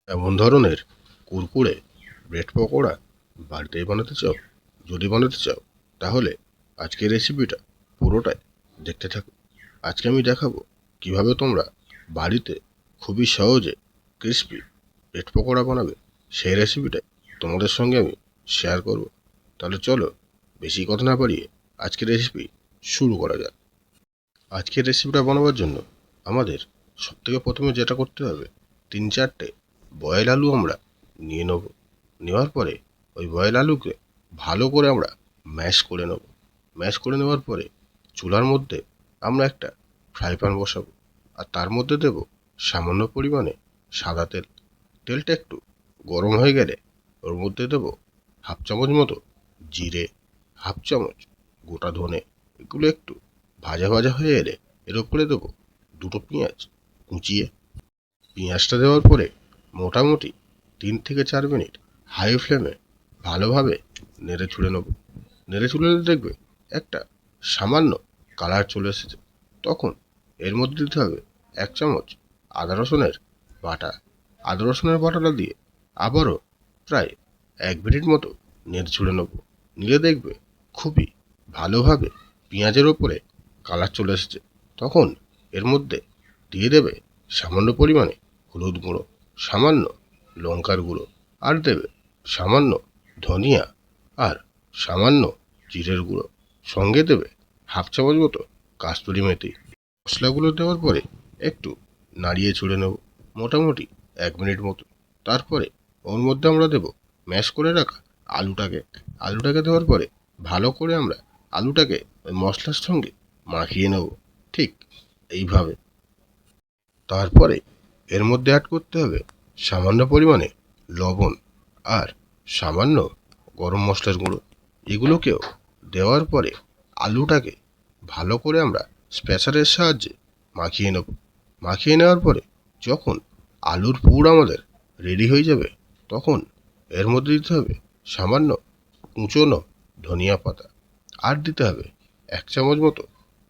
এমন ধরনের কুরকুরে ব্রেড পকোড়া বাড়িতেই বানাতে চাও? যদি বানাতে চাও তাহলে আজকের রেসিপিটা পুরোটাই দেখতে থাকো। আজকে আমি দেখাবো কিভাবে তোমরা বাড়িতে খুবই সহজে ক্রিস্পি ব্রেড পকোড়া বানাবে। সেই রেসিপিটাই তোমাদের সঙ্গে আমি শেয়ার করব। তাহলে চলো বেশি কথা না বাড়িয়ে আজকের রেসিপি শুরু করা যাক। আজকের রেসিপিটা বানাবার জন্য আমাদের সবথেকে প্রথমে যেটা করতে হবে, 3-4টে বয়েল আলু আমরা নিয়ে নেব। নেওয়ার পরে ওই বয়েল আলুকে ভালো করে আমরা ম্যাশ করে নেব। ম্যাশ করে নেওয়ার পরে চুলার মধ্যে আমরা একটা ফ্রাই প্যান বসাবো, আর তার মধ্যে দেব সামান্য পরিমাণে সাদা তেল। তেলটা একটু গরম হয়ে গেলে ওর মধ্যে দেব হাফ চামচ মতো জিরে, হাফ চামচ গোটা ধনে। এগুলো একটু ভাজা ভাজা হয়ে এলে এর উপরে দেবো দুটো পেঁয়াজ কুচিয়ে। পেঁয়াজটা দেওয়ার পরে মোটামুটি 3 থেকে 4 মিনিট হাই ফ্লেমে ভালোভাবে নেড়ে ছুড়ে নেব। নেড়ে ছুড়ে দেখবে একটা সামান্য কালার চলে এসেছে, তখন এর মধ্যে দিতে হবে 1 চামচ আদা রসুনের বাটা। আদা রসুনের বাটাটা দিয়ে আবারও প্রায় 1 মিনিট মতো নেড়ে ছুড়ে নেব। নিলে দেখবে খুবই ভালোভাবে পেঁয়াজের ওপরে কালার চলে এসেছে। তখন এর মধ্যে দিয়ে দেবে সামান্য পরিমাণে হলুদ গুঁড়ো, সামান্য লঙ্কার গুঁড়ো, আর দেবে সামান্য ধনিয়া আর সামান্য জিরের গুঁড়ো। সঙ্গে দেবে হাফ চামচ মতো কাস্তুরি মেথি। মশলাগুলো দেওয়ার পরে একটু নাড়িয়ে ছুড়ে নেব মোটামুটি 1 মিনিট মতো। তারপরে ওর মধ্যে আমরা দেব ম্যাশ করে রাখা আলুটাকে। আলুটাকে দেওয়ার পরে ভালো করে আমরা আলুটাকে ওই মশলার সঙ্গে মাখিয়ে নেব, ঠিক এইভাবে। তারপরে এর মধ্যে অ্যাড করতে হবে সামান্য পরিমাণে লবণ আর সামান্য গরম মশলার গুঁড়ো। এগুলোকেও দেওয়ার পরে আলুটাকে ভালো করে আমরা স্প্যাচারের সাহায্যে মাখিয়ে নেব। মাখিয়ে নেওয়ার পরে যখন আলুর পুর আমাদের রেডি হয়ে যাবে, তখন এর মধ্যে দিতে হবে সামান্য কুচনো ধনিয়া পাতা, আর দিতে হবে 1 চামচ মতো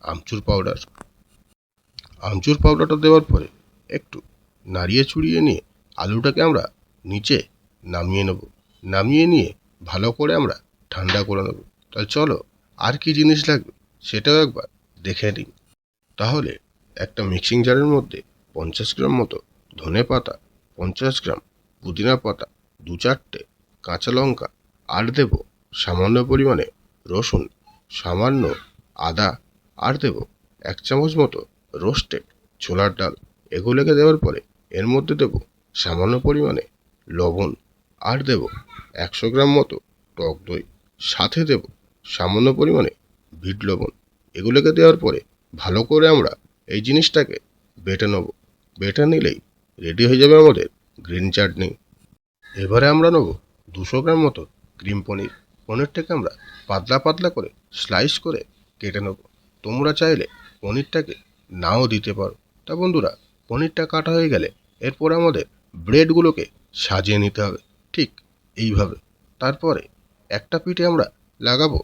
আমচুর পাউডার। আমচুর পাউডারটা দেওয়ার পরে একটু নাড়িয়ে চুড়িয়ে নিয়ে আলুটাকে আমরা নিচে নামিয়ে নেব। নামিয়ে নিয়ে ভালো করে আমরা ঠান্ডা করে নেব। তাহলে চলো আর কি জিনিস লাগবে সেটাও একবার দেখে নিই। তাহলে একটা মিক্সিং জারের মধ্যে 50 গ্রাম মতো ধনে পাতা, 50 গ্রাম পুদিনা পাতা, 2-4টে কাঁচা লঙ্কা, আর দেব সামান্য পরিমাণে রসুন, সামান্য আদা, আর দেব 1 চামচ মতো রোস্টেড ছোলার ডাল। এগুলোকে দেওয়ার পরে এর মধ্যে দেব সামান্য পরিমাণে লবণ, আর দেব 100 গ্রাম মতো টক দই, সাথে দেব সামান্য পরিমাণে বিট লবণ। এগুলোকে দেওয়ার পরে ভালো করে আমরা এই জিনিসটাকে বেটে নেব। বেটে নিলেই রেডি হয়ে যাবে আমাদের গ্রিন চাটনি। এবারে আমরা নেব 200 গ্রাম মতো ক্রিম পনির। পনিরটাকে আমরা পাতলা পাতলা করে স্লাইস করে কেটে নেব। তোমরা চাইলে পনিরটাকে নাও দিতে পারো। তা বন্ধুরা, পনিরটা কাটা হয়ে গেলে এরপর আমাদের ব্রেডগুলোকে সাজিয়ে নিতে হবে, ঠিক এইভাবে। তারপরে একটা পিঠে আমরা লাগাবো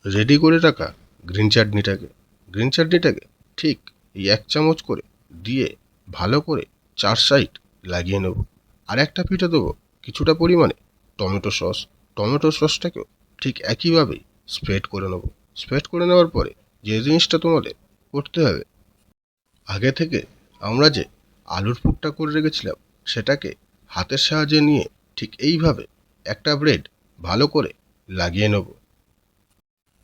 রেডি করে রাখা গ্রিন চাটনিটাকে। গ্রিন চাটনিটাকে ঠিক এই 1 চামচ করে দিয়ে ভালো করে 4 সাইড লাগিয়ে নেব। আর একটা পিঠে দেবো কিছুটা পরিমাণে টমেটো সস। টমেটো সসটাকেও ঠিক একইভাবেই স্প্রেড করে নেব। স্প্রেড করে নেওয়ার পরে যে জিনিসটা তোমাদের করতে হবে, আগে থেকে আমরা যে আলুর পুরটা করে রেখেছিলাম সেটাকে হাতের সাহায্যে নিয়ে ঠিক এইভাবে একটা ব্রেড ভালো করে লাগিয়ে নেব।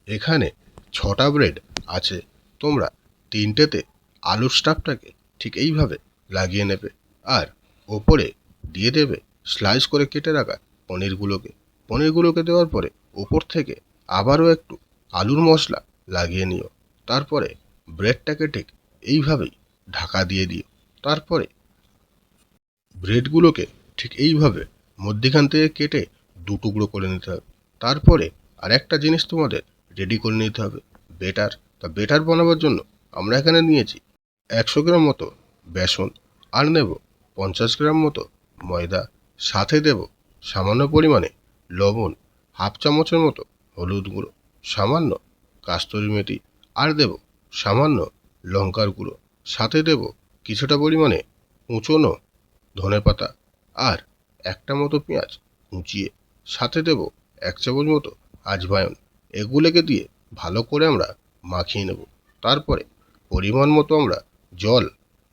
এখানে 6টা ব্রেড আছে, তোমরা 3টেতে আলুর স্টাফটাকে ঠিক এইভাবে লাগিয়ে নেবে, আর ওপরে দিয়ে দেবে স্লাইস করে কেটে রাখা পনিরগুলোকে। পনিরগুলোকে দেওয়ার পরে ওপর থেকে আবারও একটু আলুর মশলা লাগিয়ে নিও। তারপরে ব্রেডটাকে ঠিক এইভাবেই ঢাকা দিয়ে দিও। তারপরে ব্রেডগুলোকে ঠিক এইভাবে মধ্যিখান থেকে কেটে 2 টুকরো করে নিতে হবে। তারপরে আর একটা জিনিস তোমাদের রেডি করে নিতে হবে, বেটার। তা বেটার বানাবার জন্য আমরা এখানে নিয়েছি 100 গ্রাম মতো বেসন, আর নেব 50 গ্রাম মতো ময়দা, সাথে দেব সামান্য পরিমাণে লবণ, হাফ চামচের মতো হলুদ গুঁড়ো, সামান্য কাস্তুরি মেথি, আর দেব সামান্য লঙ্কার গুঁড়ো, সাথে দেব কিছুটা পরিমাণে কুচনো ধনে পাতা, আর একটা মতো পেঁয়াজ কুচিয়ে, সাথে দেব 1 চামচ মতো আজওয়াইন। এগুলোকে দিয়ে ভালো করে আমরা মাখিয়ে নেব। তারপরে পরিমাণ মতো আমরা জল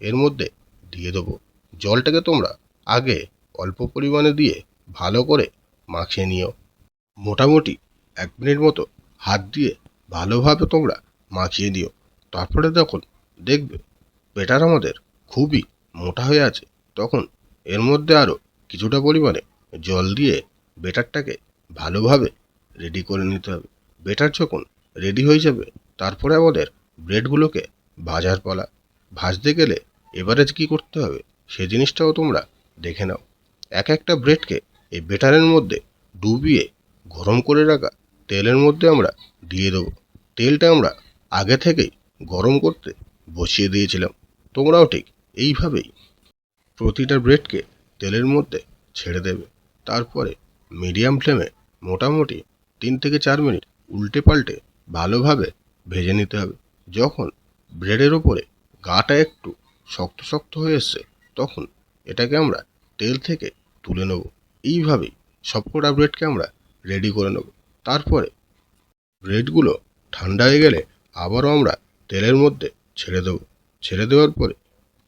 এর মধ্যে দিয়ে দেবো। জলটাকে তোমরা আগে অল্প পরিমাণে দিয়ে ভালো করে মাখিয়ে নিও। মোটামুটি 1 মিনিট মতো হাত দিয়ে ভালোভাবে তোমরা মাখিয়ে দিও। তারপরে যখন দেখবে ব্যাটার আমাদের খুবই মোটা হয়ে আছে, তখন এর মধ্যে আরও কিছুটা পরিমাণে জল দিয়ে ব্যাটারটাকে ভালোভাবে রেডি করে নিতে হবে। ব্যাটার যখন রেডি হয়ে যাবে, তারপরে আমাদের ব্রেডগুলোকে ভাজার পালা। ভাজতে গেলে এবারে কী করতে হবে সে জিনিসটাও তোমরা দেখে নাও। এক একটা ব্রেডকে এই ব্যাটারের মধ্যে ডুবিয়ে গরম করে রাখা তেলের মধ্যে আমরা দিয়ে দেবো। তেলটা আমরা আগে থেকেই গরম করতে বসিয়ে দিয়েছিলাম। তোমরাও ঠিক এইভাবেই প্রতিটা ব্রেডকে তেলের মধ্যে ছেড়ে দেবে। তারপরে মিডিয়াম ফ্লেমে মোটামুটি 3 থেকে 4 মিনিট উল্টে পাল্টে ভালোভাবে ভেজে নিতে হবে। যখন ব্রেডের ওপরে গাটা একটু শক্ত শক্ত হয়ে এসছে, তখন এটাকে আমরা তেল থেকে তুলে নেব। এইভাবেই সবকটা ব্রেডকে আমরা রেডি করে নেব। তারপরে ব্রেডগুলো ঠান্ডা হয়ে গেলে আবারও আমরা তেলের মধ্যে ছেড়ে দেব। ছেড়ে দেওয়ার পরে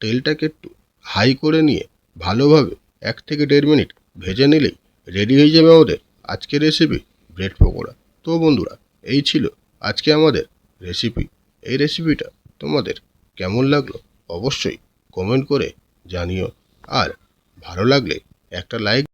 তেলটাকে একটু হাই করে নিয়ে ভালোভাবে 1 থেকে 1.5 মিনিট ভেজে নিলেই রেডি হয়ে যাবে আমাদের আজকের রেসিপি ব্রেড পকোড়া। তো বন্ধুরা, এই ছিল আজকে আমাদের রেসিপি। এই রেসিপিটা তোমাদের কেমন লাগলো অবশ্যই কমেন্ট করে জানিও। আর ভালো লাগলে একটা লাইক